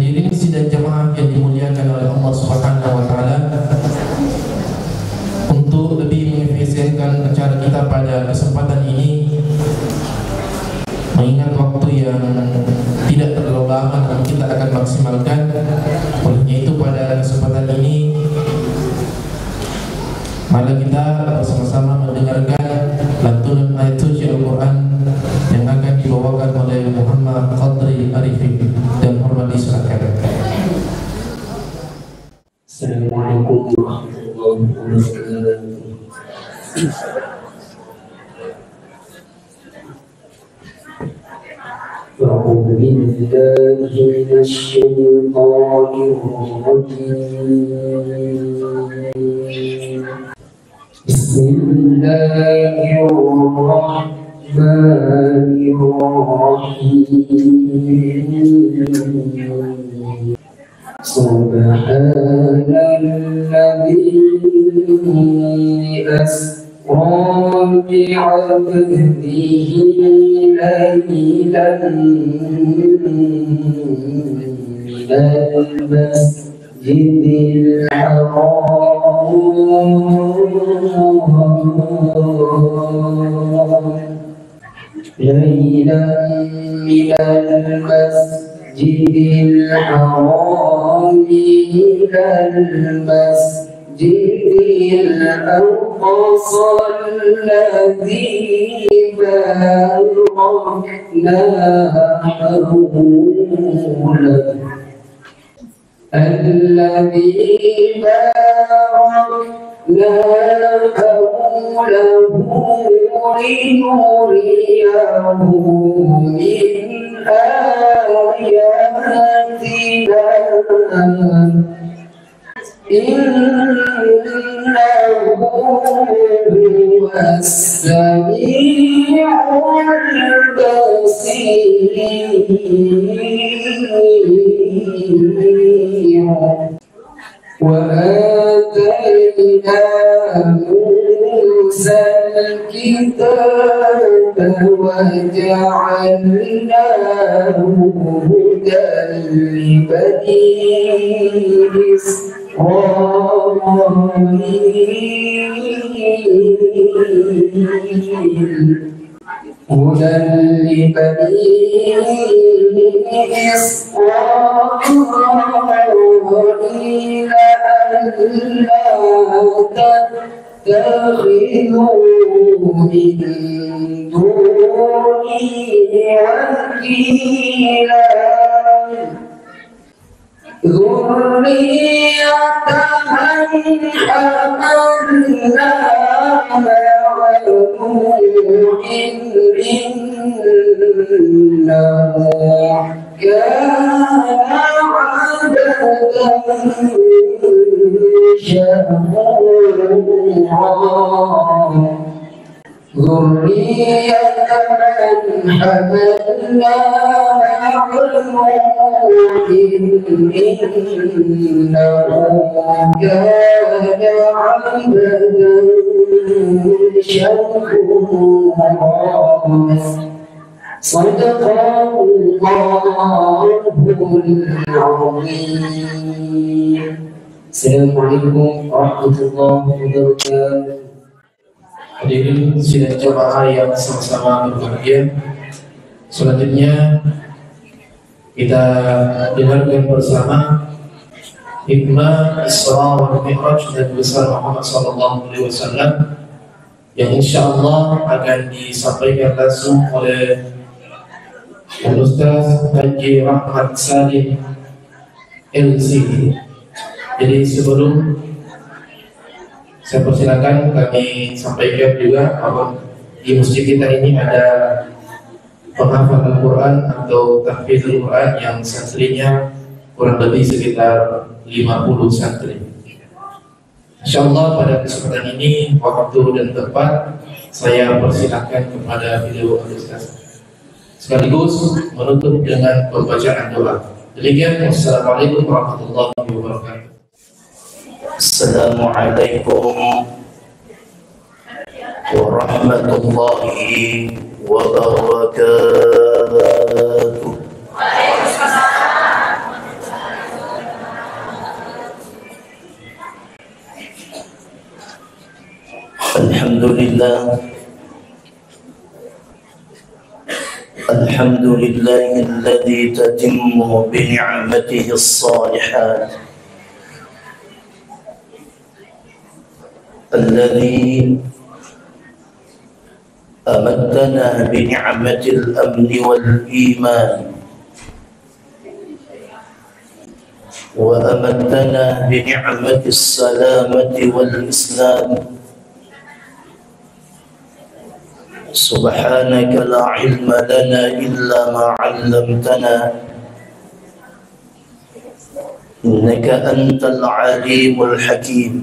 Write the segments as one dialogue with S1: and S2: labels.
S1: Hadirin sidang jamaah yang dimuliakan oleh Allah Subhanahu wa taala, untuk lebih mengefisienkan acara kita pada kesempatan ini, mengingat waktu yang tidak terlalu lama dan kita akan maksimalkan, olehnya itu pada kesempatan ini mari kita bersama-sama mendengarkan lantunan ayat suci Al-Quran yang akan dibawakan oleh Muhammad Qadri Arifin dan hormat disilakan.
S2: Assalamualaikum warahmatullahi wabarakatuh. أعوذ بالله من الشيطان الرجيم. بسم الله الرحمن الرحيم. سبحان الذي أسرى بعبده ليلا من المسجد الحرام ليلا من المسجد الحرام إلى المسجد الأقصى الذي باركنا حوله لنريه من آياتنا إنه هو السميع البصير. وآتينا موسى الكتاب وجعلناه هدى لبني هدى لبني إسرائيل ألا تتخذوا من دوني وكيلا ذرية من حملنا مع نوح إنه كان عبدا شكورا ذرية من حملنا مع نوح إنه كان عبدا شكورا. صدق الله العظيم. Assalamualaikum warahmatullahi wabarakatuh.
S1: Hadirin sidang jamaah yang sama-sama berbahagia, selanjutnya kita dengarkan bersama hikmah Isra wal Mi'raj Nabi besar Muhammad SAW yang insyaallah akan disampaikan langsung oleh Ustaz Haji Rahmat Salim LC. Jadi sebelum saya persilakan kami sampaikan juga bahwa di masjid kita ini ada penghafal Al-Quran atau tahfidz Al-Quran yang santrinya kurang lebih sekitar 50 santri. Insyaallah pada kesempatan ini waktu dan tempat saya persilakan kepada beliau Ustaz sekaligus menutup dengan pembacaan doa. Demikian, wassalamualaikum warahmatullahi wabarakatuh.
S3: Assalamualaikum warahmatullahi wabarakatuh. الحمد لله الذي تتم بنعمته الصالحات، الذي أمدنا بنعمة الأمن والإيمان، وأمدنا بنعمة السلامة والإسلام. سبحانك لا علم لنا إلا ما علمتنا، إنك أنت العليم الحكيم.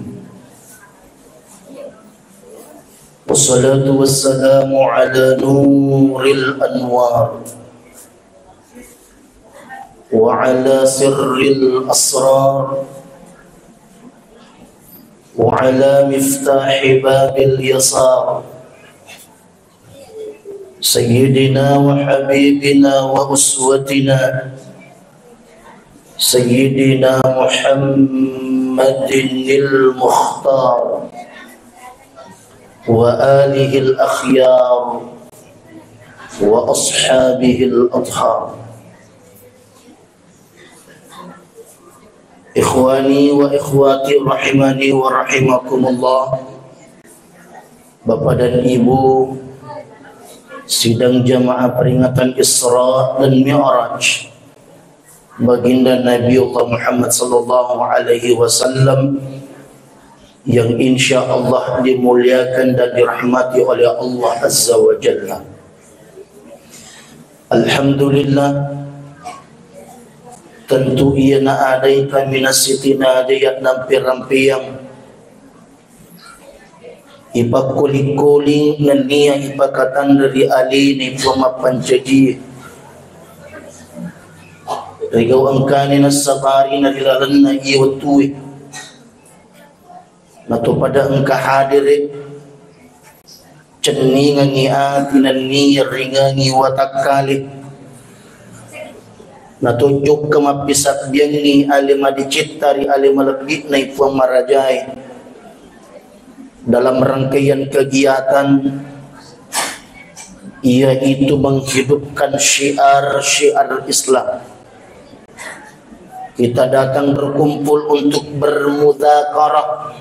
S3: والصلاة والسلام على نور الأنوار، وعلى سر الأسرار، وعلى مفتاح باب اليسار، سيدنا وحبيبنا وأسوتنا سيدنا محمد المختار، وآله الأخيار، وأصحابه الأطهار. Ikhwani wa ikhwati rahimani wa rahimakumullah. Bapak dan Ibu, sidang jamaah peringatan Isra dan Mi'raj baginda Nabiullah Muhammad sallallahu alaihi wasallam yang insya Allah dimuliakan dan dirahmati oleh Allah Azza wa Jalla. Alhamdulillah, tentu ia na adai kami nasitina adayat nampi-rampiang ipakuli-kuli nania ipakatan dari alini pemapancaji rigaw angkani nasabari na ilalan na iwatuwi nato pada engka hadiri ceningan ni atinan ni ringangi watakali natujuk kemapisat biang ni alima dicitari alima lebih na ipamarajai dalam rangkaian kegiatan yaitu menghidupkan syiar-syiar Islam. Kita datang berkumpul untuk bermudzakarah,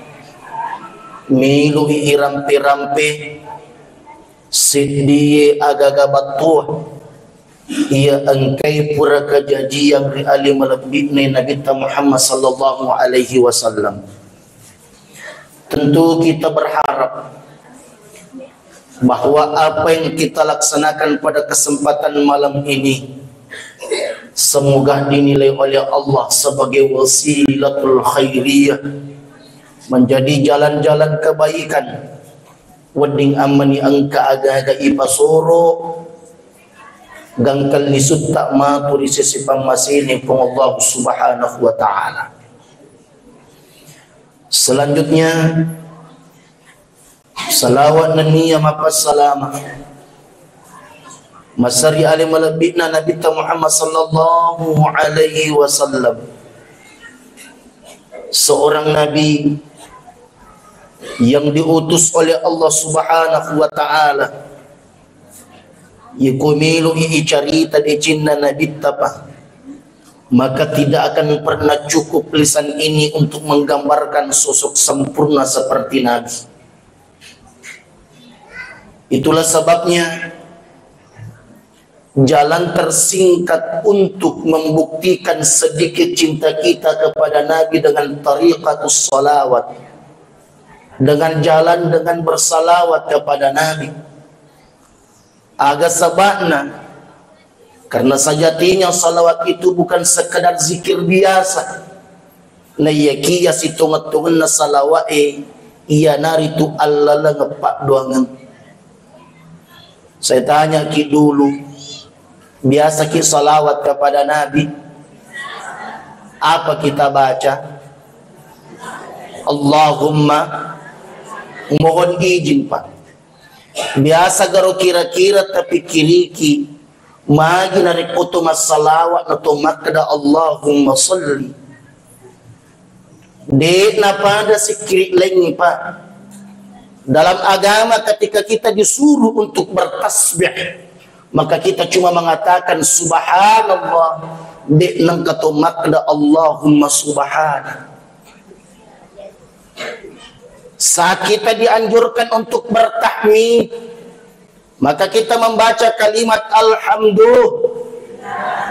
S3: milui irampe-rampe siddiye agaga batuh ia engkai pura kejaji yang riali melebih Nabi Muhammad sallallahu alaihi wasallam. Tentu kita berharap bahwa apa yang kita laksanakan pada kesempatan malam ini semoga dinilai oleh Allah sebagai wasilatul khairiyah, menjadi jalan-jalan kebaikan. Wading amani angka aga-aga ipasoro gangkal nisut tak maturi sesipang masini pun Allah subhanahu wa ta'ala. Selanjutnya salawat dan niyah mapas salama masari alim malabitna Nabi Muhammad sallallahu alaihi wasallam, seorang nabi yang diutus oleh Allah subhanahu wa ta'ala, yikumilu icarita di cinna Nabi Tapa, maka tidak akan pernah cukup lisan ini untuk menggambarkan sosok sempurna seperti Nabi. Itulah sebabnya jalan tersingkat untuk membuktikan sedikit cinta kita kepada Nabi dengan tariqatus salawat, dengan jalan dengan bersalawat kepada Nabi. Agak sabakna, karena sejatinya salawat itu bukan sekadar zikir biasa. Na yakiya situngat-tungan na salawat iya naritu Allah la ngepak doangan. Saya tanya ki dulu, biasa ki salawat kepada Nabi apa kita baca? Allahumma, mohon izin Pak. Biasa garo kira-kira tapi kiriki magi nari puto masalawat na tumakda Allahumma salli de na pada si kiri lengi Pak Dalam agama ketika kita disuruh untuk bertasbih, maka kita cuma mengatakan subhanallah, deknang kata makna Allahumma subhana. Saat kita dianjurkan untuk bertahmid, maka kita membaca kalimat alhamdulillah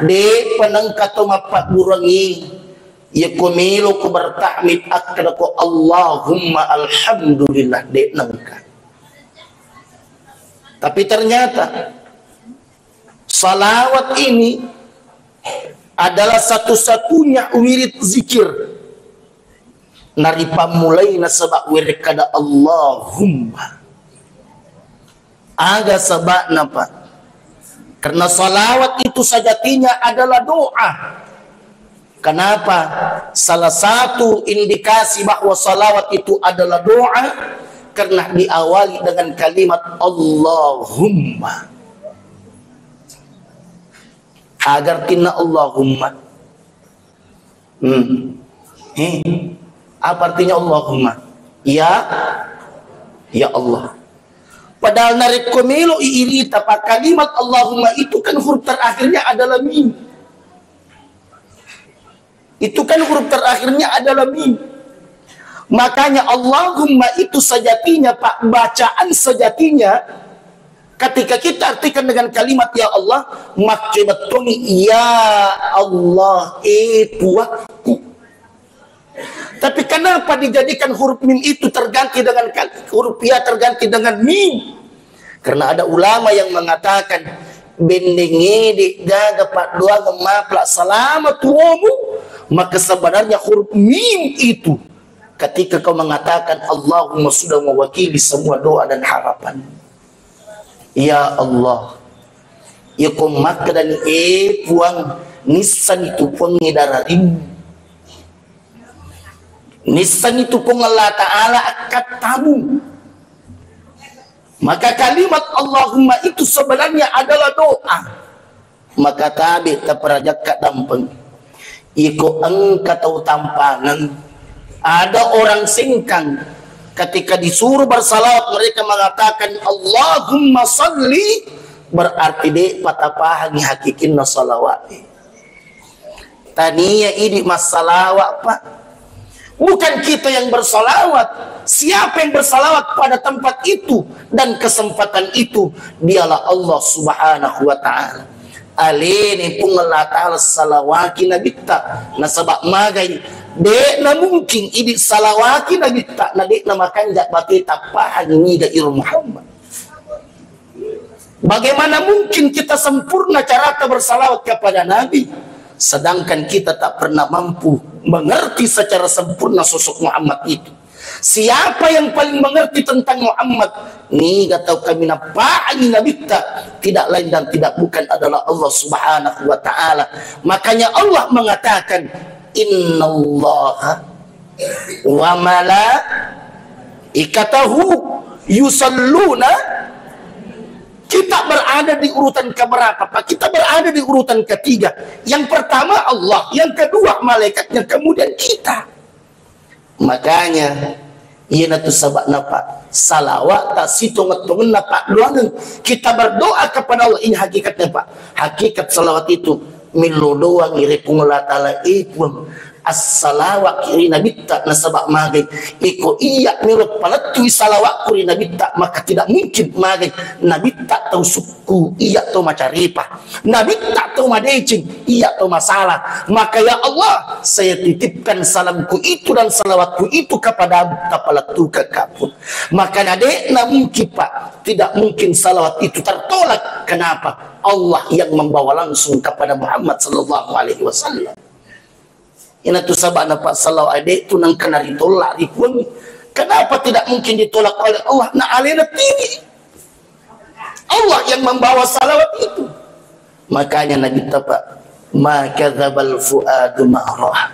S3: de penang kata mapak burangi ya kumilu ku bertahmid akada ku Allahumma alhamdulillah de nangka. Tapi ternyata salawat ini adalah satu-satunya wirid zikir nari pamulai nasabak wirid kada Allahumma aga sabak napa, karena salawat itu sejatinya adalah doa. Kenapa? Salah satu indikasi bahwa salawat itu adalah doa karena diawali dengan kalimat Allahumma. Agar tina Allahumma. Apa artinya Allahumma? Ya Allah. Padahal narik komelo iirita pak kalimat Allahumma itu kan huruf terakhirnya adalah mim. Itu kan huruf terakhirnya adalah mim. Makanya Allahumma itu sejatinya pak, bacaan sejatinya ketika kita artikan dengan kalimat ya Allah, makibatoni ya Allah puaku. Tapi kenapa dijadikan huruf mim itu terganti dengan huruf ya terganti dengan mim? Karena ada ulama yang mengatakan bendengi di gaga pak dua gemaplak selamat tuamu, maka sebenarnya huruf mim itu ketika kau mengatakan Allahumma sudah mewakili semua doa dan harapan. Ya Allah, ya kau maka dan puang nisan itu pengidararim, nisan itu Allah Ta'ala akad tamu. Maka kalimat Allahumma itu sebenarnya adalah doa. Maka tabi terperajak kadampeng iko engka tau tampangan. Ada orang singkang ketika disuruh bersalawat mereka mengatakan Allahumma salli, berarti de patapahangi hakikin na salawat. Taniya ini masalawat pak, bukan kita yang bersalawat. Siapa yang bersalawat pada tempat itu dan kesempatan itu? Dialah Allah Subhanahu wa Ta'ala. Alini pungalah ta'ala salawaki nabita nasabak magai de na mungkin idi salawaki nabita na de na makanjak bati tapahan ini da iru Muhammad. Bagaimana mungkin kita sempurna cara bersalawat kepada Nabi sedangkan kita tak pernah mampu mengerti secara sempurna sosok Muhammad itu? Siapa yang paling mengerti tentang Muhammad? Ni gatau kami napaan nabita, tidak lain dan tidak bukan adalah Allah Subhanahu wa Ta'ala. Makanya Allah mengatakan innallaha wa malaikatahu yusalluna. Kita berada di urutan keberapa Pak? Kita berada di urutan ketiga. Yang pertama Allah, yang kedua malaikatnya, kemudian kita. Makanya iya tu sabak napa salawat tak situ ngetungen napa doang kita berdoa kepada Allah. Ini hakikatnya Pak. Hakikat salawat itu milu doang iri pungla ta'ala ikum as-salawat kiri nabita nasabak magay iko iya milu palatui salawat kiri nabita, maka tidak mungkin magay nabita tau suku iya tau macaripah, nabita tau madecing iya tau masalah. Maka ya Allah, saya titipkan salamku itu dan salawatku itu kepada tapalatu kekapun. Maka nade na mungkin Pak, tidak mungkin salawat itu tertolak. Kenapa? Allah yang membawa langsung kepada Muhammad sallallahu alaihi wasallam. Ina tu sabak napa salau ade tu nang kena ditolak dipun. Kenapa tidak mungkin ditolak oleh Allah? Na alena tinggi. Allah yang membawa salawat itu. Makanya Nabi Tapak ma kadzabal fuadu ma'rah.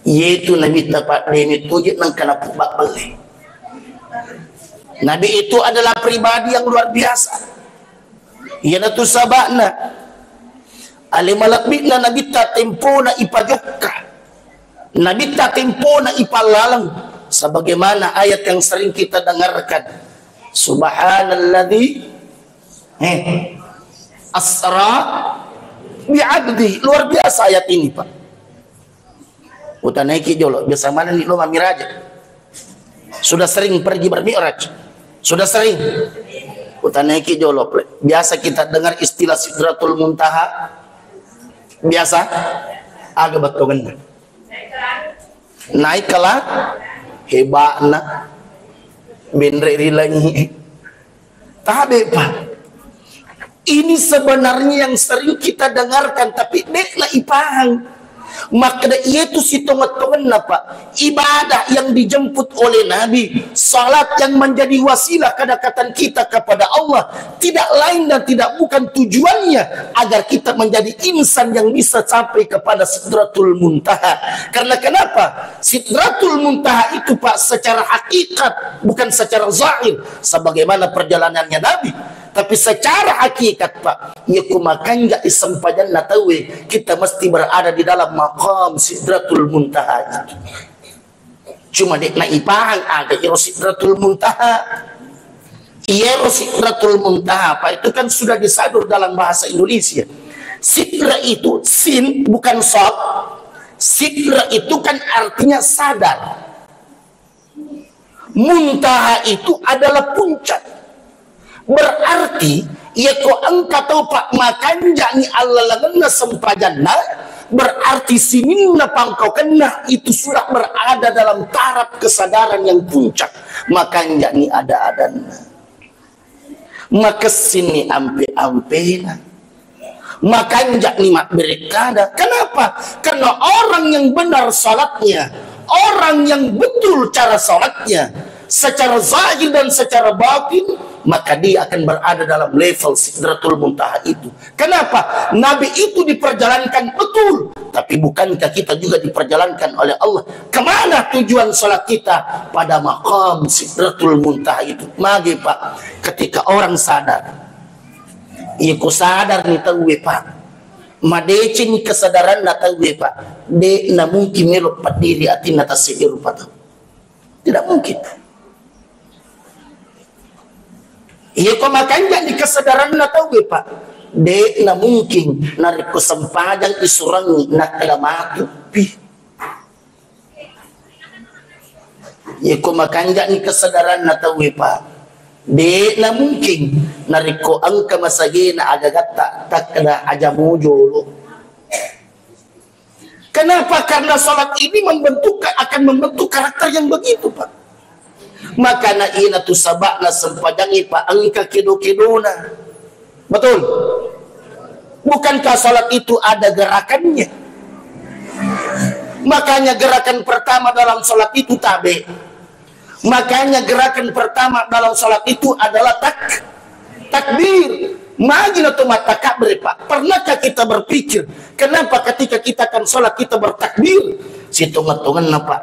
S3: Yaitu Nabi Tapak demi tujud nang kena pubak beli. Nabi itu adalah pribadi yang luar biasa. Ina tu sabakna alimalak bitna Nabi ta tempo na ipajokka, Nabi ta tempo na ipalalang sebagaimana ayat yang sering kita dengarkan, subhanalladzi asra bi'abdi. Luar biasa ayat ini, Pak. Udah naiki jolo, biasa mana nih lo mamiraja? Sudah sering pergi bermi'raj? Sudah sering? Udah naiki jolo. Biasa kita dengar istilah Sidratul Muntaha. Biasa? Agak betul. Naik kalah hebatna benre rilangi. Tabe, Pak. Ini sebenarnya yang sering kita dengarkan, tapi deklah ipahang. Maka itu si tongot-tongan apa? Ibadah yang dijemput oleh Nabi, salat yang menjadi wasilah kedekatan kita kepada Allah, tidak lain dan tidak bukan tujuannya agar kita menjadi insan yang bisa sampai kepada Sidratul Muntaha. Karena kenapa? Sidratul Muntaha itu, Pak, secara hakikat, bukan secara zahir sebagaimana perjalanannya Nabi. Tapi secara hakikat, Pak, ya kumakan gak isampajan natawe, kita mesti berada di dalam maqam Sidratul Muntaha itu. Cuma dek na ipahang agak iro Sidratul Muntaha. Iro Sidratul Muntaha, Pak, itu kan sudah disadur dalam bahasa Indonesia. Sidra itu sin bukan sod. Sidra itu kan artinya sadar. Muntaha itu adalah puncak. Berarti ya kok engkau tahu, Pak, makan jani Allah lagana sempajanna, berarti sininna pangkau kena itu sudah berada dalam taraf kesadaran yang puncak. Makan jani ada adana, maka sini ampe-ampena, makan jani mak berkada. Kenapa? Karena orang yang benar salatnya, orang yang betul cara salatnya, secara zahir dan secara batin, maka dia akan berada dalam level Sidratul Muntaha itu. Kenapa? Nabi itu diperjalankan betul, tapi bukankah kita juga diperjalankan oleh Allah? Kemana tujuan salat kita? Pada maqam Sidratul Muntaha itu. Magi, Pak, ketika orang sadar, iya ku sadar nih tahu, Pak, madece ni kesadaran na tahu, Pak, de na mungkin melok padiri atin atas sehiru, Pak. Tidak mungkin. Iya kok makanya di kesadaran na tahu, Pak, de na mungkin narik ko sampajang isurangi na kalamatu pi. Iya kok makanya di kesadaran na tahu, Pak, de na mungkin narik ko ang kamasagi na agagata tak na ajamujolo. Kenapa? Karena sholat ini akan membentuk karakter yang begitu, Pak. Maka na ina tu sabakna sempajangi, Pak, angka kido-kidona. Betul? Bukankah salat itu ada gerakannya? Makanya gerakan pertama dalam salat itu tabe. Makanya gerakan pertama dalam salat itu adalah takbir. Magina tu mata kabir, Pak. Pernahkah kita berpikir kenapa ketika kita akan salat kita bertakbir? Situngan-tungan na, Pak.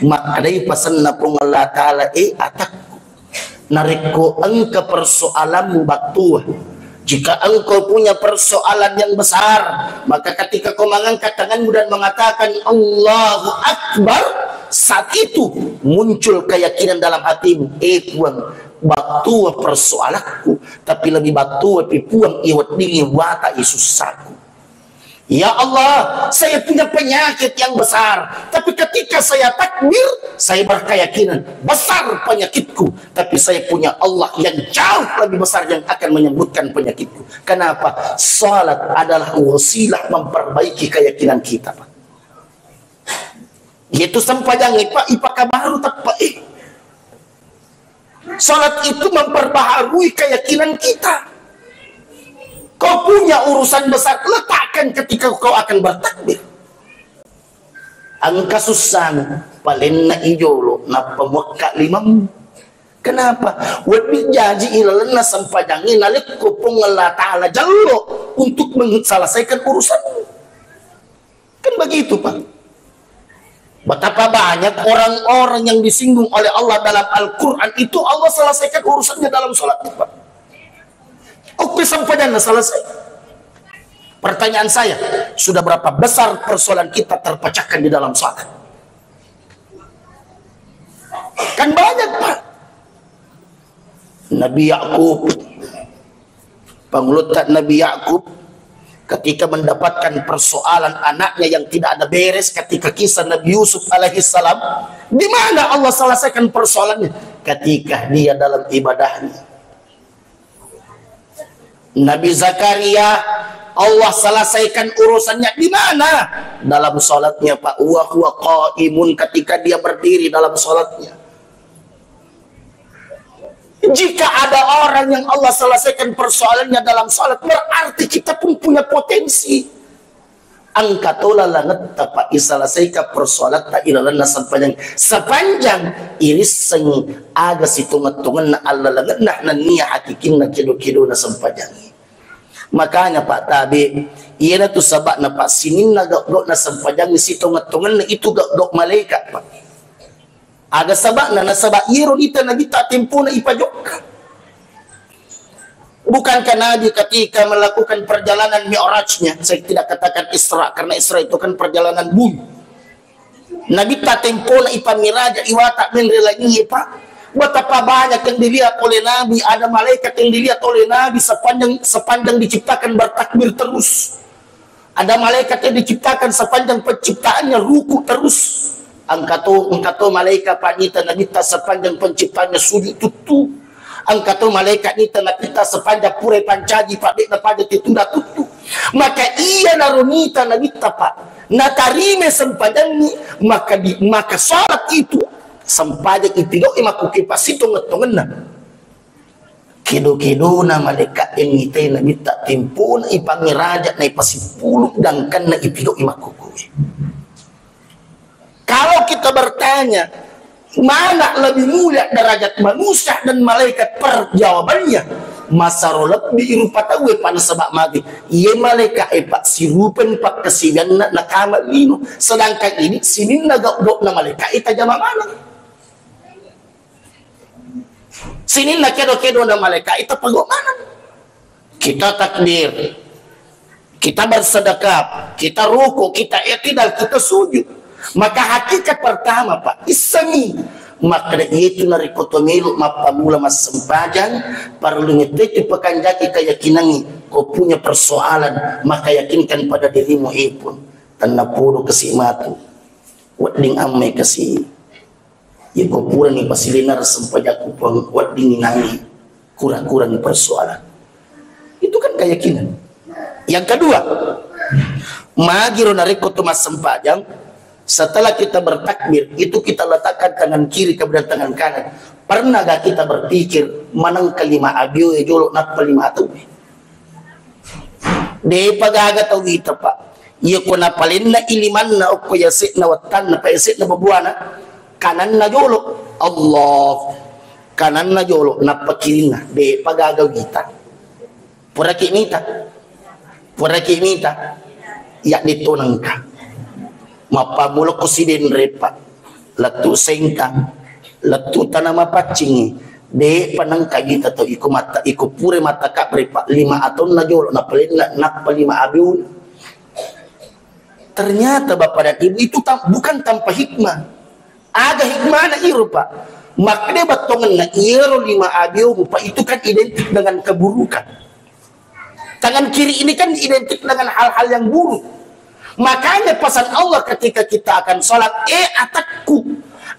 S3: Makadai pasan na pong Allah Ta'ala atak nariko engkau persoalanmu baktuah. Jika engkau punya persoalan yang besar, maka ketika kau mengangkat tanganmu dan mengatakan Allahu Akbar, saat itu muncul keyakinan dalam hatimu, puang baktuah persoalanku, tapi lebih baktuah pipuang iwat dini wata isussaku. Ya Allah, saya punya penyakit yang besar, tapi ketika saya takbir, saya berkeyakinan besar penyakitku, tapi saya punya Allah yang jauh lebih besar yang akan menyembuhkan penyakitku. Kenapa? Salat adalah wasilah memperbaiki keyakinan kita, Pak. Itu sampajang, Pak, ipaka baru tak, Pak. Salat itu memperbaharui keyakinan kita. Kau punya urusan besar, letakkan ketika kau akan bertakbir. Angka susah, paling na ijolo na pemukak limam. Kenapa? Wabi jaji ilalana sampajangi nalik kupung Allah Ta'ala jallo untuk menyelesaikan urusan. Kan begitu, Pak. Betapa banyak orang-orang yang disinggung oleh Allah dalam Al-Quran itu Allah selesaikan urusannya dalam sholat, Pak. Oke, sampainya selesai. Pertanyaan saya, sudah berapa besar persoalan kita terpecahkan di dalam sholat? Kan banyak Pak. Nabi Yakub, pengulutan Nabi Yakub ketika mendapatkan persoalan anaknya yang tidak ada beres ketika kisah Nabi Yusuf alaihissalam, di mana Allah selesaikan persoalannya? Ketika dia dalam ibadahnya. Nabi Zakaria, Allah selesaikan urusannya di mana? Dalam salatnya Pak. Wa huwa qaimun, ketika dia berdiri dalam salatnya. Jika ada orang yang Allah selesaikan persoalannya dalam salat, berarti kita pun punya potensi. Angkatola langat tapa iselesaikan persoalan tak ilalan sepanjang iris seng aga situngan-tungan na Allah langat nah niya hakikin na kido-kido na sepanjang. Makanya Pak Tabi, iya na tu sabak na Pak sinin na gak na sepanjang situngan-tungan na itu gak malaikat Pak. Aga sabak na nasabak iron ita na kita tempo na ipajok. Bukankah Nabi ketika melakukan perjalanan Mi'rajnya, saya tidak katakan Isra karena Isra itu kan perjalanan bumi. Nabi tak tempo na ipamiraja iwata min relagi Pak. Betapa banyak yang dilihat oleh Nabi, ada malaikat yang dilihat oleh Nabi sepanjang diciptakan bertakbir terus. Ada malaikat yang diciptakan sepanjang penciptaannya ruku terus. Angkato malaikat panita Nabi tak sepanjang penciptaannya sujud tutu. Angkato malaikat ni telah kita sepanjang pure pancaji Pak Dek na pada titunda tutu. Maka ia narunita na kita Pak natarime sempadan ni maka salat itu sempadan itu imakuki pasito ngetongen na kido-kido na malaikat yang ngite na kita tempo na ipangiraja na ipasipuluk dangkan na ipido imakuki. Kalau kita bertanya mana lebih mulia derajat manusia dan malaikat, perjawabannya masarolab di irupa tawe pada sebab mati ia malaikat pak sirupen pak kesidan na kamar lino, sedangkan ini sinin nagak na malaikat ita jama mana sinin na kedo-kedo na malaikat ita pagok mana. Kita takbir, kita bersedekah, kita ruku, kita i'tidal, kita sujud. Maka hakikat pertama Pak isami maka itu narikotomilu mapamula mas sempajang perlu ngetik pekanjaki keyakinan kau punya persoalan maka yakinkan pada dirimu pun tanah puru kesih matu wading amai kasih ya kau pura ni pasilinar sempajaku pun wading nangi kurang-kurang persoalan itu kan keyakinan. Yang kedua magiro narikotomas sempajang. Setelah kita bertakbir, itu kita letakkan tangan kiri kepada tangan kanan. Pernah gak kita berpikir manang kelima abio jolok nak kelima atau de pagaga tau kita Pak. Iya ko na palin na iliman na o yasik na watan na paisik na babuana kanan na jolok Allah kanan na jolok na pakirin na de pagaga kita. Pura kimita ya ditunang ka. Mapamulok ko sidin repa latu sengkang latu tanama pacingi de panang kagita to iku pure mata ka repa 5 atau na jolo na pelin nak palima abiun. Ternyata Bapak dan Ibu itu bukan tanpa hikmah, ada hikmah na iru Pak. Makne batongan na iro 5 abiun Pak itu kan identik dengan keburukan. Tangan kiri ini kan identik dengan hal-hal yang buruk. Makanya pesan Allah ketika kita akan sholat atakku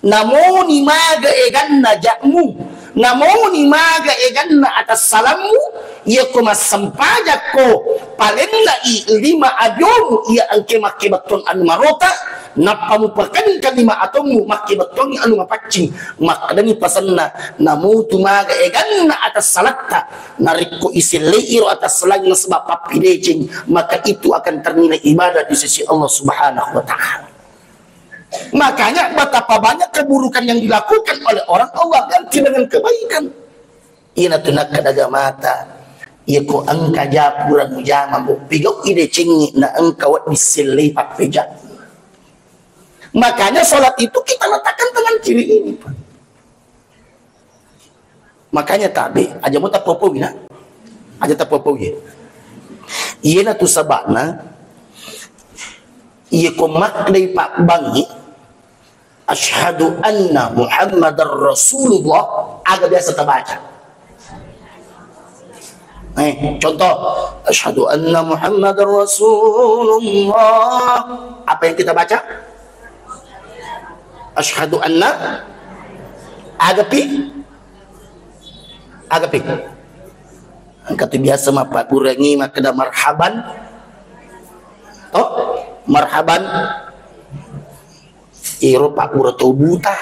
S3: namoni maga eganna jakmu namoni maga eganna atas salammu ia kumas sempajako palenla 5 ajomu ia angke makibaton anu marota napamu perkan kalima atomu makibaton anu mapacing makadani pasanna namutu maga eganna atas salatta nariko isileiro atas selagi sebab papidecing maka itu akan ternilai ibadah di sisi Allah Subhanahu wa ta'ala. Makanya betapa banyak keburukan yang dilakukan oleh orang Allah ganti dengan kebaikan. Ina tunak kadaga mata iku angka japura mujama bu pigok ide cingi na angka wat disilai papejat. Makanya salat itu kita letakkan tangan kiri ini Pak. Makanya tabi aja mau tak popo gina aja tak popo ya iya tu sabana iya ko makdai Pak bangi Asyhadu anna Muhammadar Rasulullah agak biasa terbaca. Contoh, asyhadu anna Muhammadar Rasulullah. Apa yang kita baca? Asyhadu anna agapi. Kata biasa mapa kurangi maka ada marhaban. Oh, marhaban. Iro pak urato buta.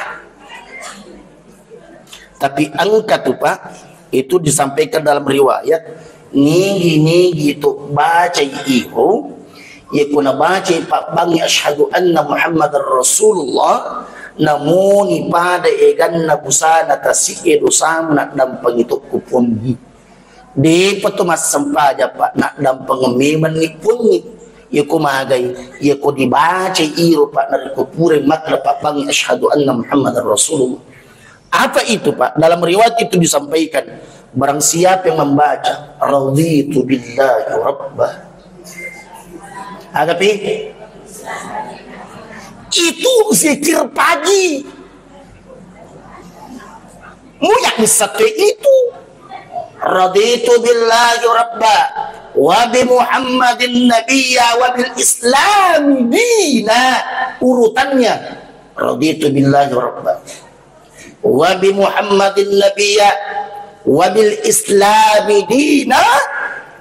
S3: Tapi angka tuh pak itu disampaikan dalam riwayat ni gitu baca iro ya kuna baca pak bangi asyhadu anna Muhammadar Rasulullah namun pada egan na busana tasike dosa nak dampang itu kupon di petumas sempaja pak nak dampang meman nipun ya ko magay ya ko dibaca iro pak na ko pure makna pak bangi asyhadu anna Muhammadar Rasulullah. Apa itu pak? Dalam riwayat itu disampaikan barang siapa yang membaca raditu billahi rabbah agapi itu zikir pagi muyak satu itu raditu billahi rabbah wa bi Muhammadin nabiyya wa bil Islam dina, urutannya raditu billahi rabbah wa bi Muhammadin nabiyya wa bil Islam dina,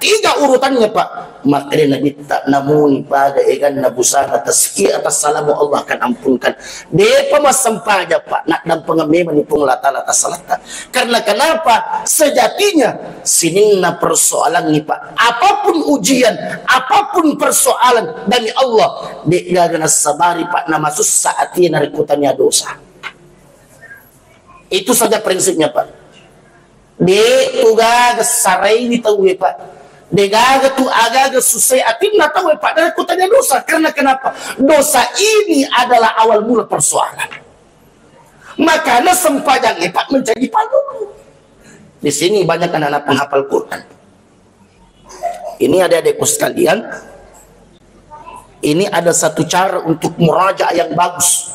S3: tiga urutannya pak. Makanya Nabi tak namun pada egan nabusan atas salamu Allah akan ampunkan depa masampaja pak nak dan pengemban ipung lata salata. Karena kenapa? Sejatinya sinina persoalan ni pak, apapun ujian, apapun persoalan dari Allah dek gagana sabari pak nama susah hati narikutannya dosa. Itu saja prinsipnya pak. Dek tuga sarai ni tahu pak. Degaga tu agaga susai atin na tahu pak dari kutanya dosa. Karena kenapa? Dosa ini adalah awal mula persoalan. Makanya sempajang pak menjadi palu. Di sini banyak anak-anak penghafal Quran. Ini adik-adikku sekalian. Ini ada satu cara untuk murajaah yang bagus.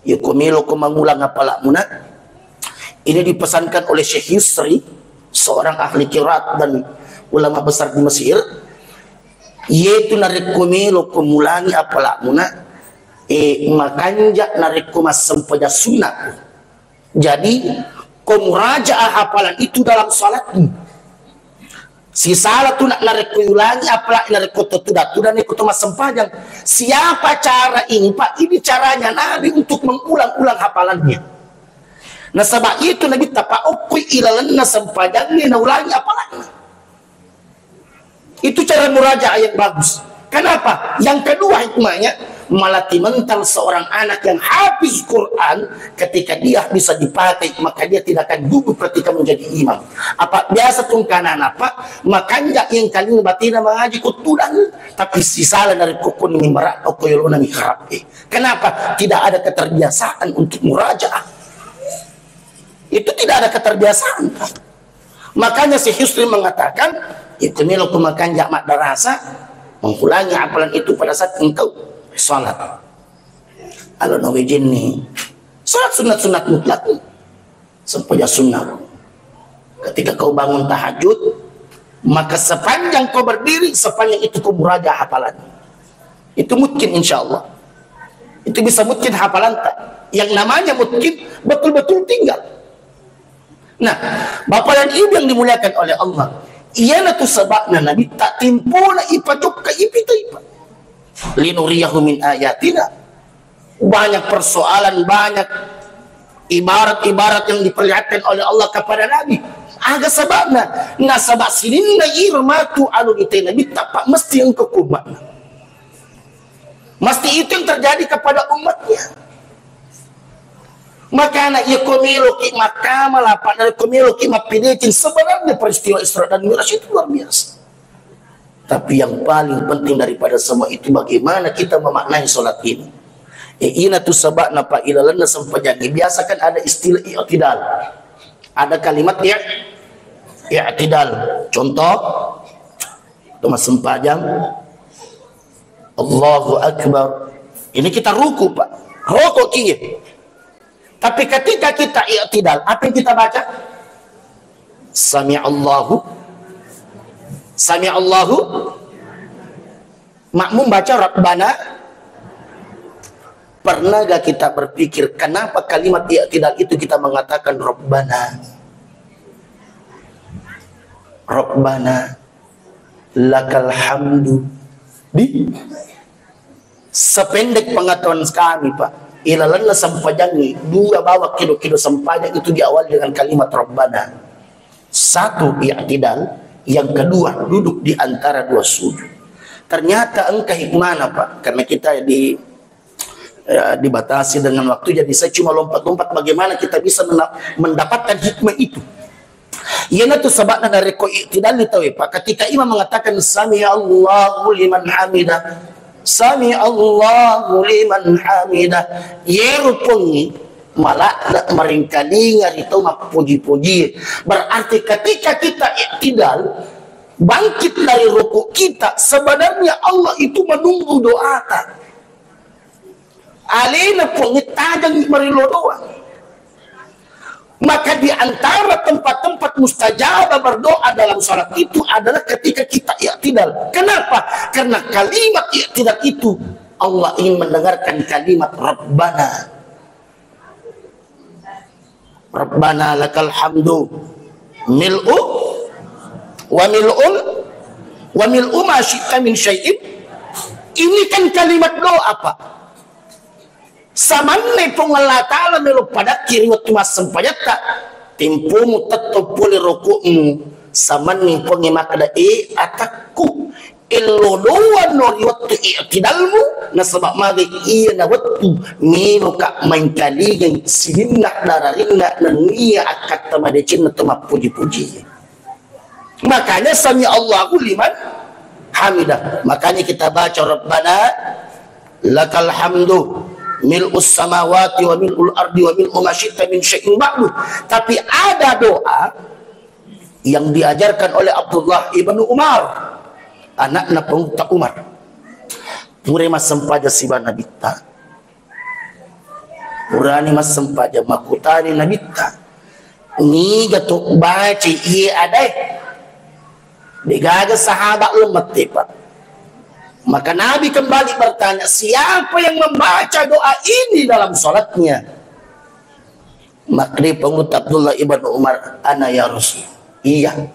S3: Yukumilo mengulang apalak muna. Ini dipesankan oleh Syekh Yusri, seorang ahli qiraat dan ulama besar di Mesir, yaitu narekomelo kumulangi apalak muna makanja narekomas sempaja sunnah. Jadi komurajaah hafalan itu dalam salatmu. Si salat tu nak narekoyulangi apalak narekoto tudatu dan ikut mas sempajang. Siapa cara ini pak? Ini caranya Nabi untuk mengulang-ulang hafalannya. Nah sebab itu Nabi tapaukui ilalan na sempajangnya na ulangi apalak. Itu cara murajaah yang bagus. Kenapa? Yang kedua hikmahnya melatih mental seorang anak yang habis Quran. Ketika dia bisa dipakai, maka dia tidak akan gugup ketika menjadi imam. Apa biasa tungkanan apa? Makanya yang kali batina mengaji kutudan, tapi sisa dari kukun merak atau koyolona mihrab. Kenapa? Tidak ada keterbiasaan untuk murajaah. Itu tidak ada keterbiasaan. Makanya si Husri mengatakan, itu nih lo makan jamak darasa, mengulangi hafalan itu pada saat engkau sholat. Kalau nawejin nih, sholat sunat mutlak, sepunya sunnah. Ketika kau bangun tahajud, maka sepanjang kau berdiri, sepanjang itu kau murajaah hafalan. Itu mungkin insya Allah. Itu bisa mungkin hafalan tak. Yang namanya mungkin betul-betul tinggal. Nah, bapak dan ibu yang dimuliakan oleh Allah, ia tu sebabna Nabi tak timpuna ipajuk ke ipita linuriyahu min ayatina. Banyak persoalan, banyak ibarat-ibarat yang diperlihatkan oleh Allah kepada Nabi. Aga sebabna nasabak sininna irmatu anu ite Nabi tak mesti yang kekumat. Mesti itu yang terjadi kepada umatnya. Maka anak ia komelo ki makama lapan dari komelo ki mapidecin sebenarnya peristiwa Isra dan Mi'raj itu luar biasa. Tapi yang paling penting daripada semua itu bagaimana kita memaknai sholat ini. Ina tu sabak napa ilalan sampajang. Biasakan ada istilah i'tidal. Ada kalimat i'tidal. Contoh Thomas sempajang Allahu Akbar. Ini kita ruku pak. rokok kia. Tapi ketika kita i'tidal, apa yang kita baca? Sami'allahu. Makmum baca Rabbana. Pernah gak kita berpikir kenapa kalimat i'tidal itu kita mengatakan Rabbana? Rabbana lakal hamdu. Di sependek pengetahuan kami, Pak, ilalanlah sampajangi dua bawa kilo-kilo sampajang itu diawali dengan kalimat Rabbana. Satu i'tidal, yang kedua duduk di antara dua sujud. Ternyata engkau hikmahnya, Pak, karena kita dibatasi dengan waktu, jadi saya cuma lompat-lompat bagaimana kita bisa mendapatkan hikmah itu. Yana tu sebabnya dari i'tidal itu, Pak, ketika imam mengatakan sami Allahu liman hamidah, sami Allahu liman hamidah, yerupungi malah meringkali ngarito puji-puji. Berarti ketika kita i'tidal bangkit dari rukuk kita, sebenarnya Allah itu menunggu doa kita. Alena pungi tajang merilo doa. Maka di antara tempat-tempat mustajabah berdoa dalam salat itu adalah ketika kita i'tidal. Kenapa? Karena kalimat i'tidal itu Allah ingin mendengarkan kalimat Rabbana. Rabbana lakal hamdu mil'u wa mil'u ma syi'ta min syai'in. Ini kan kalimat doa, Pak. Samanne Allah Ta'ala melu pada kiri waktu mas sempayata timpumu tetap boleh rokokmu samanne pongi makada atakku illodoan nori waktu i'tidalmu na sebab magi iya na waktu minu ka main kaligan sininna dararinna na niya akat tamadecin na tuma puji-puji. Makanya sami Allahu liman hamidah. Makanya kita baca Rabbana lakal hamdu mil'us samawati wa mil'ul ardi wa mil'u ma syi'ta min syai'in ba'du. Tapi ada doa yang diajarkan oleh Abdullah ibnu Umar, anaknya pemuda Umar. Pure mas sempaja siba nabita. Purani mas sempaja makutani nabita. Ni gato baci iya adai. Digaga sahabat umat Pak. Maka Nabi kembali bertanya, siapa yang membaca doa ini dalam sholatnya? Maka pengutat Abdullah ibnu Umar, ana ya Rasul. Iya.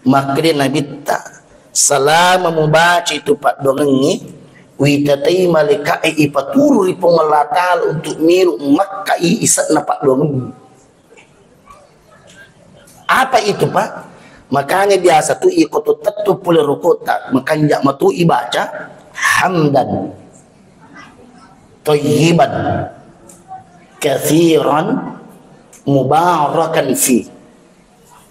S3: Maka Nabi tak selama membaca itu Pak dongengi, witatai malaikat ipaturu pengelatal untuk miru Makkah isat napak dongeng. Apa itu Pak? Makanya biasa tu ikut tetap boleh rukut, makanya matu ibaca hamdan thayyiban katsiran mubarakan fi.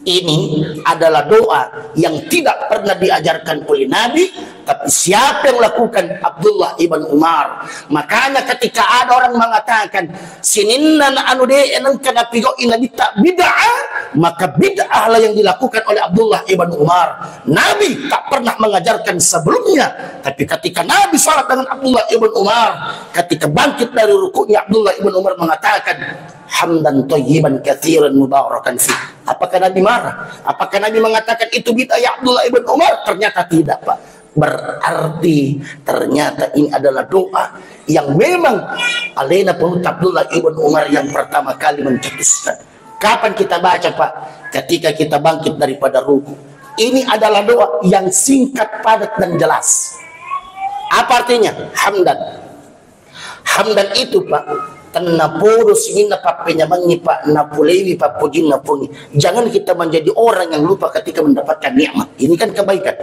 S3: Ini adalah doa yang tidak pernah diajarkan oleh Nabi, tapi siapa yang lakukan? Abdullah ibn Umar. Makanya ketika ada orang mengatakan sininna anu de enang kana pigo ina bid'ah, maka bid'ah lah yang dilakukan oleh Abdullah ibn Umar. Nabi tak pernah mengajarkan sebelumnya, tapi ketika Nabi salat dengan Abdullah ibn Umar, ketika bangkit dari rukuknya Abdullah ibn Umar mengatakan hamdan thayyiban katsiran mubarakan fi. Apakah Nabi marah? Apakah Nabi mengatakan itu bid'ah ya Abdullah ibn Umar? Ternyata tidak, Pak. Berarti ternyata ini adalah doa yang memang alena penut Abdullah ibn Umar yang pertama kali mencetuskan. Kapan kita baca, Pak? Ketika kita bangkit daripada ruku. Ini adalah doa yang singkat, padat dan jelas. Apa artinya? Hamdan. Hamdan itu, Pak, tanapuro singin na papenyamangi Pak napulewi papujin napuni. Jangan kita menjadi orang yang lupa ketika mendapatkan nikmat. Ini kan kebaikan.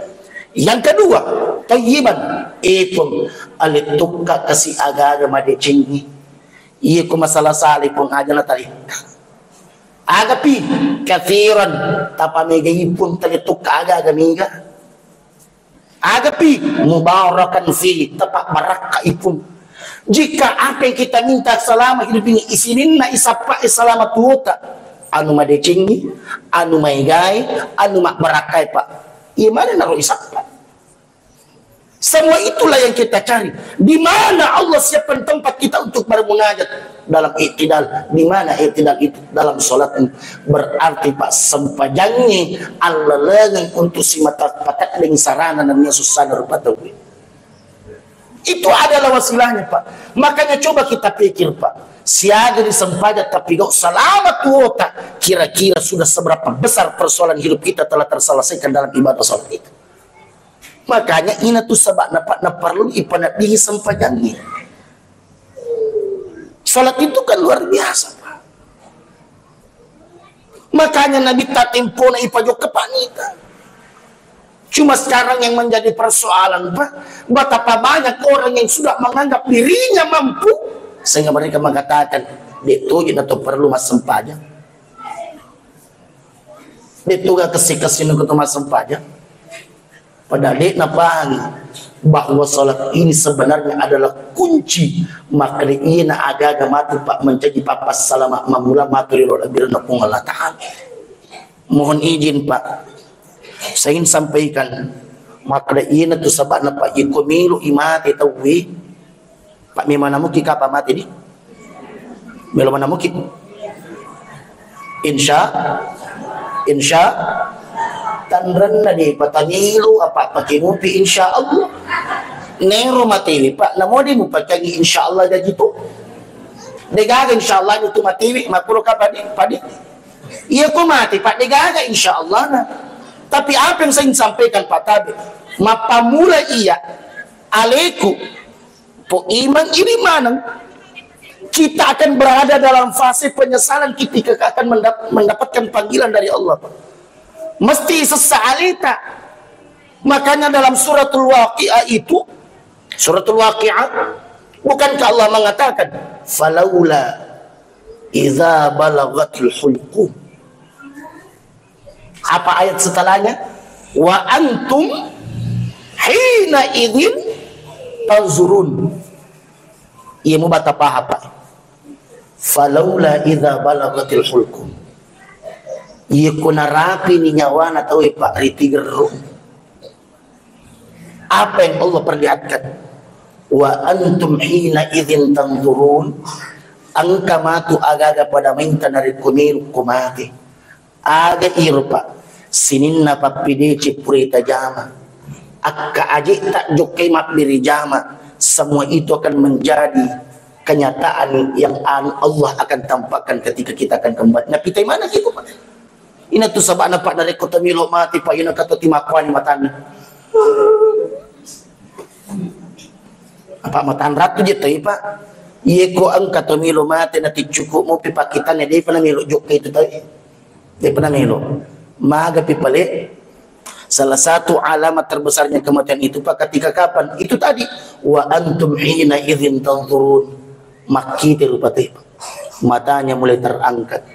S3: Yang kedua, thayyiban ipun alitukka kasih aga-aga madecinggi. Iya ko masalah salih pun aja na tali. Agapi kathiran tapamega ipun talitukka aga-aga miga. Agapi mubarakan fi tapak baraka ipun. Jika apa yang kita minta selama hidup ini isinin na isapa selamat tuota anu madecingi anu maigai anu mak barakai Pak, iya mana naruh isapa. Semua itulah yang kita cari. Di mana Allah siapkan tempat kita bermunajat dalam i'tidal. Di mana i'tidal itu dalam salat? Berarti Pak sempajangi Allah lengan untuk si mata patak dengan sarana namanya susana rupa tauhid. Itu adalah wasilahnya Pak. Makanya coba kita pikir Pak, siaga di sempajat tapi gak selamat wota, kira-kira sudah seberapa besar persoalan hidup kita telah terselesaikan dalam ibadah salat itu. Makanya ini tuh sebab na perlu ipanat diri sempajangnya. Salat itu kan luar biasa Pak. Makanya Nabi tak tempona ipajo kepanita. Cuma sekarang yang menjadi persoalan Pak, betapa banyak orang yang sudah menganggap dirinya mampu sehingga mereka mengatakan ditujin atau perlu mas sempajang. Dituga kesini ke mas sempajang. Padahal dia napahangi bahwa salat ini sebenarnya adalah kunci maka ina aga mati Pak menjadi papas salama mamula maturi roda birna pung Allah Ta'ala. Mohon izin Pak, saya ingin sampaikan maka ina tu sabak na Pak ikumilu imati tawwi Pak memang muki kapa mati di melo mana muki insya tanran na di patanilu apa pakimupi insya Allah nero matili Pak namodi mo pagkagi insya Allah gaji to degaga insya Allah itu matili makuro ka padi iya ko mati Pak degaga insya Allah na. Tapi apa yang saya ingin sampaikan Pak Tabi, mapamula iya aleku po iman ini mana kita akan berada dalam fase penyesalan ketika akan mendapatkan panggilan dari Allah Pak. Mesti sesalita. Makanya dalam suratul Waqi'ah itu, suratul Waqi'ah, bukankah Allah mengatakan falaula idza balagatil hulqum. Apa ayat setelahnya? Wa antum hina idzin tanzurun. Ia mau bata paha Pak. Falaula idza balagatil hulqum. Ia kuna rapi ni nyawana tahu Pak ritigeru. Apa yang Allah perlihatkan? Wa antum hina idzin tanzurun. Angka matu agaga pada minta dari kumil kumati. Aga irpa sininna papide cipurita jama akka aji tak jokai mak diri jama. Semua itu akan menjadi kenyataan yang Allah akan tampakkan ketika kita akan kembali. Nah kita mana gitu Pak? Ina tu sabana Pak dari kota milo mati Pak ina kata timakuan matani. Apa matan ratu je tai Pak? Ye ko ang kata milo mati nanti cukup mo pipakitan dia pernah milo jokai itu tai. Dia pernah milo. Maga pipale. Salah satu alamat terbesarnya kematian itu Pak ketika kapan? Itu tadi wa antum hina idzin tanzurun. Makiti rupati matanya mulai terangkat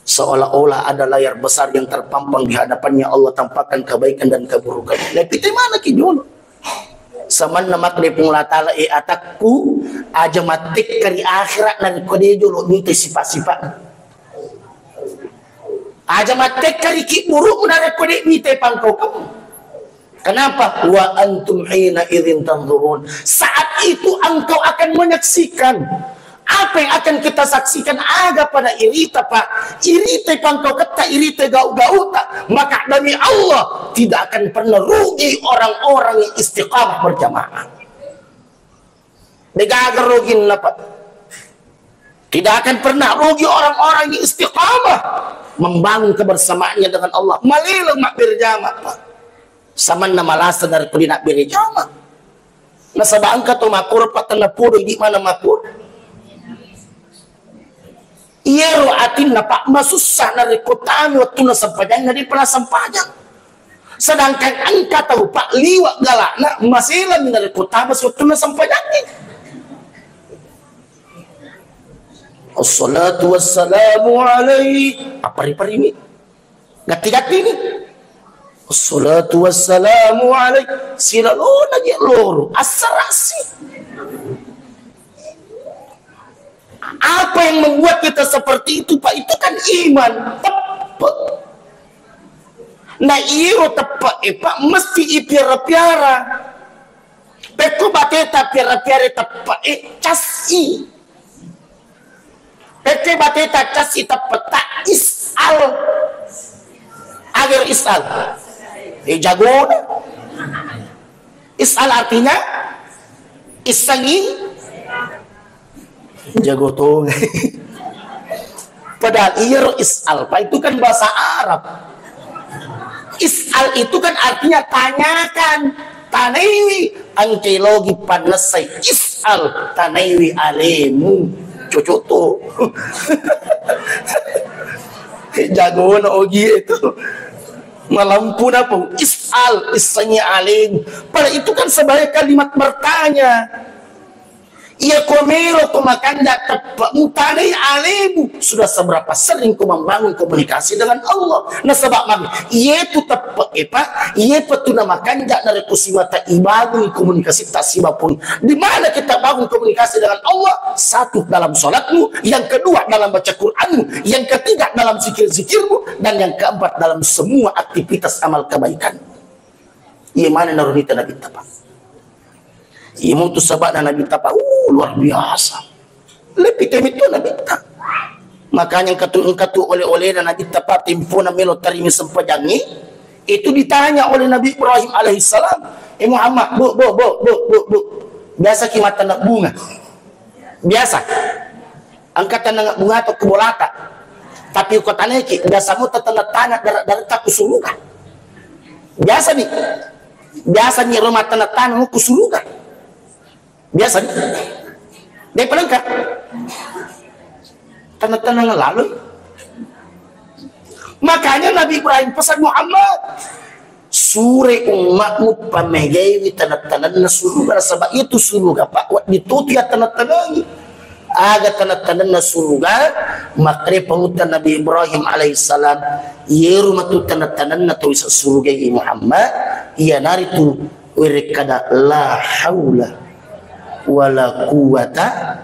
S3: seolah-olah ada layar besar yang terpampang di hadapannya. Allah tampakkan kebaikan dan keburukan. Lepite mana ki dulu? Saman namak de pung latala atakku aja matik kari akhirat nan kode dulu minta sifat-sifat. Aja matek kari ki buruk dari kode mite pangkau kamu. Kenapa? Wa antum hina idzin tanzurun. Saat itu engkau akan menyaksikan apa yang akan kita saksikan. Aga pada irita Pak. Irita pangkau kata irita gau-gau tak. Maka demi Allah tidak akan pernah rugi orang-orang yang istiqamah berjamaah. Degagar rugi apa? Tidak akan pernah rugi orang-orang yang istiqamah membangun kebersamaannya dengan Allah. Malilang mak berjamaah Pak. Sama nama lasa dari kulinak berjamaah. Nasabang ka to makur patana puro di mana makur. Iya atin na Pak masusah na rekotami waktu na sampajang na di pala sampajang. Sedangkan angka tahu Pak liwak galak na masilan na rekotami waktu na sampajang ni. Assalatu wassalamu alaihi. Apa ripari ini? Gati-gati ini. Assalatu wassalamu alaihi. Sila lo lagi loro. Asarasi. Apa yang membuat kita seperti itu Pak? Itu kan iman. Tepat. Nah iyo tepat Pak. Mesti ipiara-piara. Peko bateta piara-piara tepat casi. Pece bateta casita peta isal. Agar isal. Jago. Isal artinya isangi. Jago tuh. Padahal isal, Pak, itu kan bahasa Arab. Isal itu kan artinya tanyakan. Tanaiwi angkelogi panasai isal tanaiwi alemu cocok tuh. Jago na ogi itu malampu na po isal isanya alemu. Padahal itu kan sebagai kalimat bertanya. Ia komelo kumakanda tanai alemu. Sudah seberapa sering ku membangun komunikasi dengan Allah. Nah sebab mami ia tu tepat ia petu nama kanda dari kusiwata ibangun komunikasi tak sibapun. Di mana kita bangun komunikasi dengan Allah? Satu dalam solatmu, yang kedua dalam baca Quranmu, yang ketiga dalam zikir-zikirmu, dan yang keempat dalam semua aktivitas amal kebaikan. Ia mana narunita Nabi Tapa? Ia mau tu sahabat Nabi Tapa, luar biasa. Lebih kami tu Nabi Tapa. Makanya katu oleh Nabi Tapa timpo na melo tarimi sempajangi. Itu ditanya oleh Nabi Ibrahim alaihissalam. Muhammad, bu. Biasa kimata nak bunga. Biasa. Angkatan nak bunga atau kebolata. Tapi kau tanya ki, biasa mu tanah dari tak kusuluga. Biasa nih rumah tanah mu kusuluga. Biasa dia pelengkap tanda-tanda lalu. Makanya Nabi Ibrahim pesan Muhammad sure umatmu pamegai tanda-tanda na surga. Sebab itu surga Pak ditutup ya tanda-tanda aga tanda-tanda na surga. Makanya pengutan Nabi Ibrahim alaihissalam ia rumah tu tanda-tanda na tulis surga Muhammad ia nari tu wirikada la haula wala quwata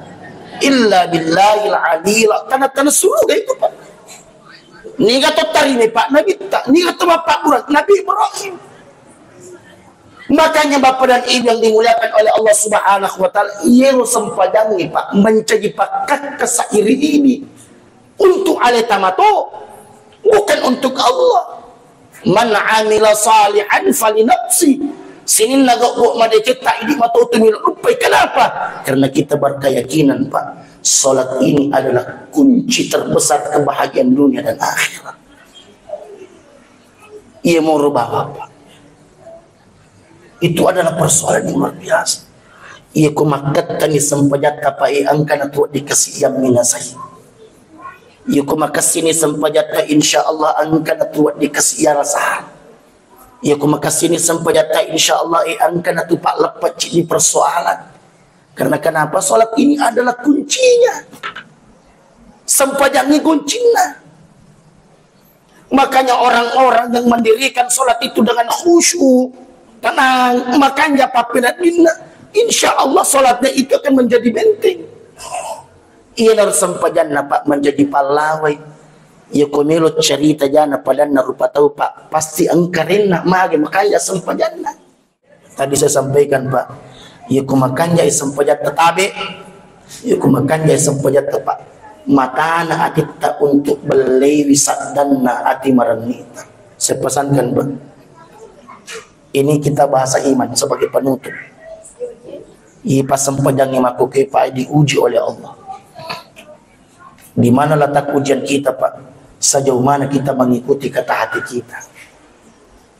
S3: illa billahil aliyil. Tanda-tanda surga itu Pak. Ni kata tarime Pak Nabi tak. Ni kata Bapak Burak Nabi Ibrahim. Makanya Bapak dan Ibu yang dimuliakan oleh Allah Subhanahu wa taala, ia sempadangi Pak mencaji pakat kesairi ini untuk aletamato, bukan untuk Allah. Man amila salihan falinafsi. Sinin nagok madece tak ini matotumil lupai. Kenapa? Karena kita berkeyakinan Pak, salat ini adalah kunci terbesar kebahagiaan dunia dan akhirat. Ia mau rubah Bapak. Itu adalah persoalan yang luar biasa. Ia kumakatani sempajat kapai angkana tu dikasih yang minasai. Ia kumakasini sempajat insya Allah angkana tu dikasih yang rasahan. Ya aku makasini sampai data insyaallah angkana tu pak lepat di persoalan. Karena kenapa? Salat ini adalah kuncinya. Sempajangi kuncinya. Makanya orang-orang yang mendirikan salat itu dengan khusyuk, tenang, makanya papilat minna, insyaallah salatnya itu akan menjadi benteng. Ia harus sempajanna Pak menjadi pahlawan. Ya komelo cerita jana padana rupa tahu Pak pasti angkarin nak mage makanya sempajanna. Tadi saya sampaikan Pak, ya kumakanya sempajat tetabe, ya kumakanya sempajat tepat matana atita untuk beli wisadanna ati maranita. Saya pesankan Pak, ini kita bahasa iman sebagai penutup. Pas sempajang yang aku kepai diuji oleh Allah. Di mana letak ujian kita Pak? Sejauh mana kita mengikuti kata hati kita.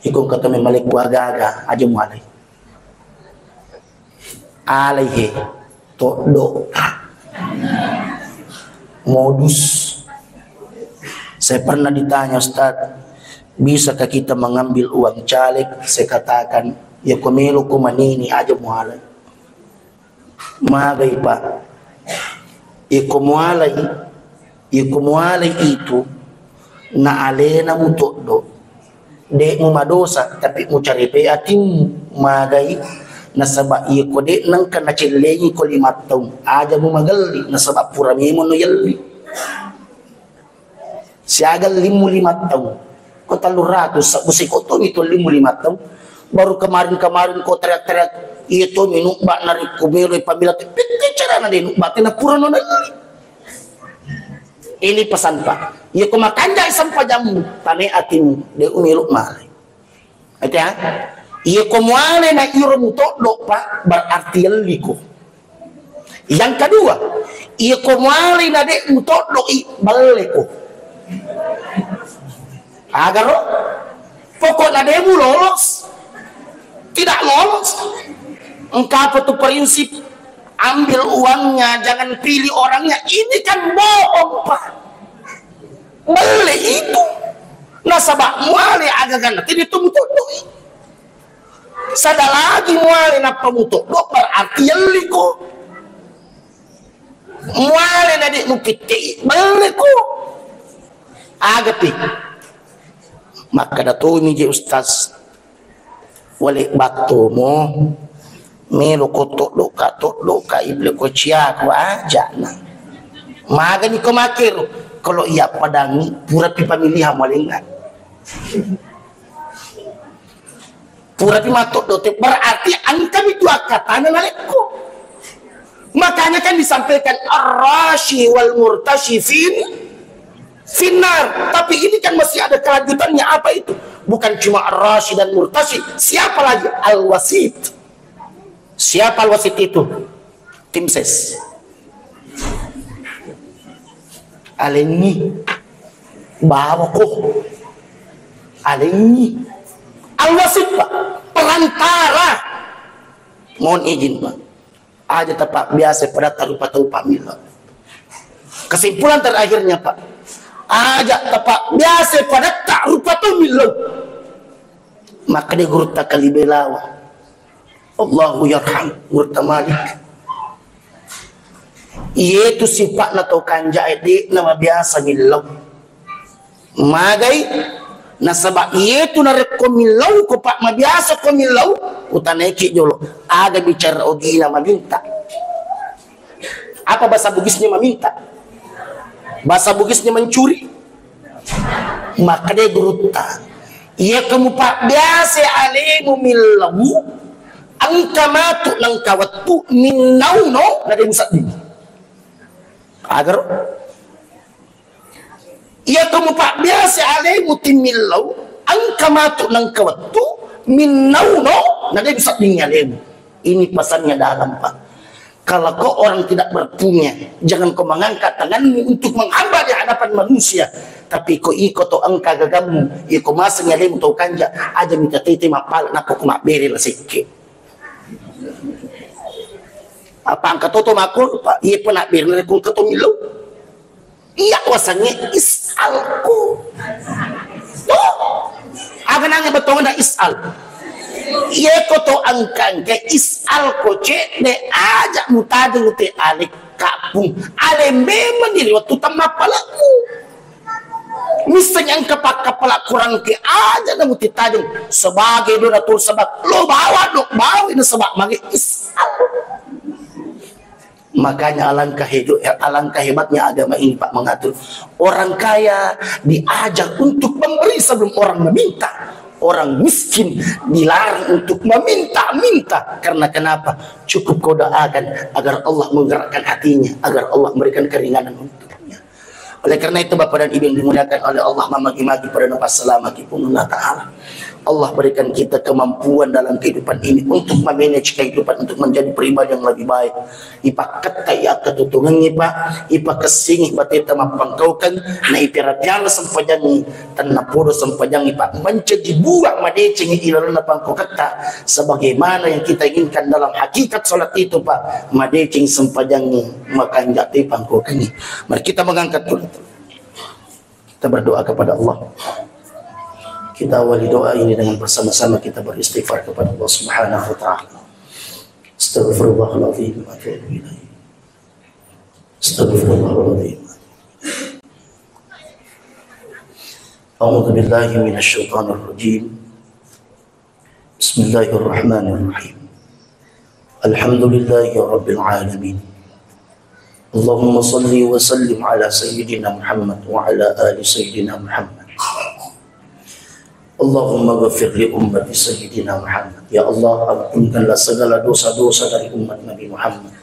S3: Ikut kata memalik buaga aja mulai. Alaihi todo modus. Saya pernah ditanya Ustaz, bisakah kita mengambil uang caleg? Saya katakan, ya komelo kumanini aja mulai. Magai Pak. Ikumwalay itu na alena mo todo de mo madosa tapi mo caripe ating magay na saba ko de nang kanachilegi ko 5 taon aja mo magali na saba purami mo no yalli siagal 5 taon ko talurato sa musiko to ito 5 taon baru kemarin ko teriak-teriak itu minukba na rin kumilo ipamilat pitit cara na din batin na pura no nalili Ini pesan Pak. Ya kumakanja sampajamu tane atimu de umiluk male. Ati ha? Ya kumwale na iron todok Pak berarti liku. Yang kedua, ya kumwale na de todok I baleko. Agar pokoknya demu lolos. Tidak lolos. Engkau tuh prinsip ambil uangnya, jangan pilih orangnya. Ini kan bohong Pak. Beli itu nasabah muali agagan nanti ditunggu-tunggu. Sada lagi muali napa mutuk berarti yeliko. Muali nadi mukiti beliko. Agapi. Maka datu ini je ustaz. Walik batu mo. Melo kotok doka iblis ko cia ko aja na magani ko makiro kalau iya padangi pura pi pamilihan malingan pura pi matok dote berarti angka itu akatana naleko. Makanya kan disampaikan ar-rashi wal murtashi finar, tapi ini kan masih ada kelanjutannya. Apa itu? Bukan cuma ar-rashi dan murtashi, siapa lagi? Al-wasit. Siapa al-wasit itu? Tim ses. Alengi bawa kok. Alengi al-wasit Pak, perantara. Mohon izin Pak. Aja tepat biasa pada taruh pamila. Kesimpulan terakhirnya Pak. Aja tepat biasa pada taruh pamila. Maka dia guru tak kali belawa. Allahu yarham gurta malik. Itu sifat na tau kanja edi nama biasa milaw. Magay nasaba itu na rekomilaw ko pak mabiasa ko milaw utaneki jolo ada bicara ogina maminta. Apa bahasa Bugisnya maminta? Bahasa Bugisnya mencuri. Maka dia gurta. Iya kamu pak biasa alimu milaw. Ang kamatu ng kawatu minauno na din sa din. Agar iya kamu pak biasa alay mo timilaw ang kamatu ng kawatu minauno na din sa din alay. Ini pesannya dalam Pak. Kalau kau orang tidak berpunya, jangan kau mengangkat tanganmu untuk menghamba di hadapan manusia. Tapi kau ikut to angka gagamu, kau masang alay mo to kanja aja minta titi mapal na ko kumabiri la sikit. Apa angka toto makul Pak? Iya pernah biar kung ketomilo. Iya wasangnya isalku. Tuh, aga nangnya betul na isal. Iya koto angkang ke isalku cek de aja mutadeng te alik kapung. Ale memang diri waktu tamapalaku. Misalnya ang kapal kurang ke aja na muti tajong sebagai donatur sebab lo bawa ini sebab magi isal. Makanya alangkah hebatnya agama ini Pak mengatur orang kaya diajak untuk memberi sebelum orang meminta, orang miskin dilarang untuk meminta-minta. Karena kenapa? Cukup kau doakan agar Allah menggerakkan hatinya, agar Allah memberikan keringanan untuknya. Oleh karena itu Bapak dan Ibu yang dimuliakan oleh Allah, magi-magi pada nafas Allah Ta'ala, Allah berikan kita kemampuan dalam kehidupan ini untuk memanage kehidupan, untuk menjadi pribadi yang lebih baik. Ipa ketai ketutungan Pak, ipa kesingih batita mapangkaukan, na ipiratyala sampajangi, tanah puro sampajangi Pak, mencaji buang madecing ilalan na pangkukata, sebagaimana yang kita inginkan dalam hakikat salat itu Pak, madecing sampajangi, makanjati pangkukani. Mari kita mengangkat dulu. Kita berdoa kepada Allah. Kita awali doa ini dengan bersama-sama kita beristighfar kepada Allah Subhanahu wa taala. Astaghfirullahaladzim wa atubu ilaih. Astaghfirullahaladzim. A'udzu billahi minasy syaithanir rajim. Bismillahirrahmanirrahim. Alhamdulillahi rabbil alamin. Allahumma salli wa sallim ala sayyidina Muhammad wa ala ali sayyidina Muhammad. Allahumma ghafir li ummati sayyidina Muhammad. Ya Allah, ampunkanlah segala dosa-dosa dari umat Nabi Muhammad.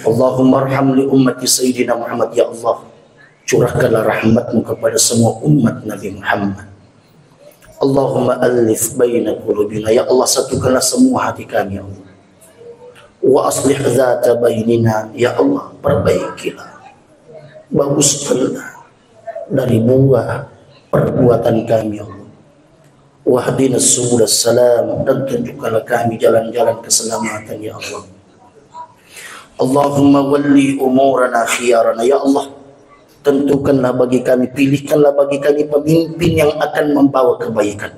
S3: Allahumma arham li ummati sayyidina Muhammad. Ya Allah, curahkanlah rahmatmu kepada semua umat Nabi Muhammad. Allahumma alif baina qulubina, ya Allah satukanlah semua hati kami ya Allah. Wa aslih dzata bainina, ya Allah perbaikilah, baguskanlah dari buah perbuatan kami ya Allah. Wahdinas subulas salam, dan tunjukkanlah kami jalan-jalan keselamatan ya Allah. Allahumma walli umurana khiyarana, ya Allah tentukanlah bagi kami, pilihkanlah bagi kami pemimpin yang akan membawa kebaikan.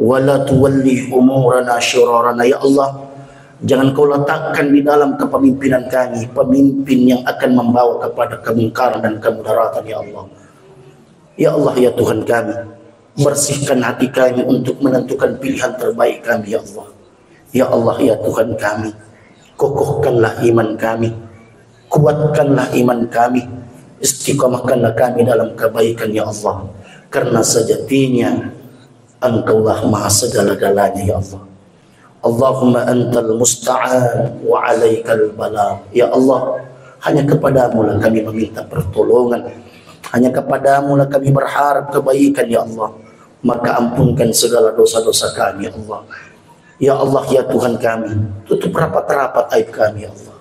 S3: Wala tuwalli umurana syurarana, ya Allah jangan kau letakkan di dalam kepemimpinan kami pemimpin yang akan membawa kepada kemungkaran dan kemudaratan ya Allah. Ya Allah ya Tuhan kami, bersihkan hati kami untuk menentukan pilihan terbaik kami ya Allah. Ya Allah ya Tuhan kami, kokohkanlah iman kami, kuatkanlah iman kami, istiqamahkanlah kami dalam kebaikan ya Allah, karena sejatinya Engkaulah maha segala-galanya ya Allah. Allahumma antal musta'an wa alaikal bala, ya Allah hanya kepadamu lah kami meminta pertolongan, hanya kepadamu lah kami berharap kebaikan ya Allah, maka ampunkan segala dosa-dosa kami ya Allah. Ya Allah ya Tuhan kami, tutup rapat-rapat aib kami ya Allah,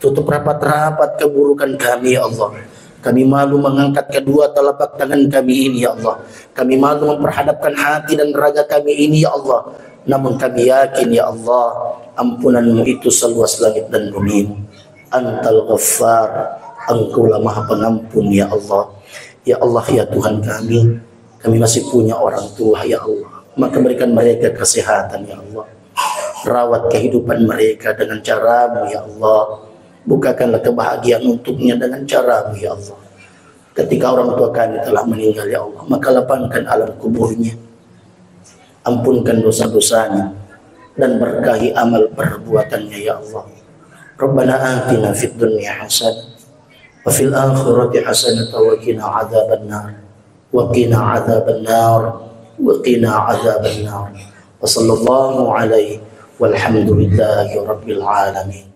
S3: tutup rapat-rapat keburukan kami ya Allah. Kami malu mengangkat kedua telapak tangan kami ini ya Allah, kami malu memperhadapkan hati dan raga kami ini ya Allah. Namun kami yakin ya Allah, ampunanmu itu seluas langit dan bumi. Antal Ghaffar, Engkaulah maha pengampun ya Allah. Ya Allah ya Tuhan kami masih punya orang tua ya Allah, maka berikan mereka kesehatan ya Allah. Rawat kehidupan mereka dengan caramu ya Allah. Bukakanlah kebahagiaan untuknya dengan caramu ya Allah. Ketika orang tua kami telah meninggal ya Allah, maka lapangkan alam kuburnya, ampunkan dosa-dosanya, dan berkahi amal perbuatannya ya Allah. Rabbana atina fid dunya hasanah wa fil akhirati hasanah wa qina adzabannar wa qina adzabannar wa qina adzabannar. Wa sallallahu alaihi walhamdulillahi rabbil alamin.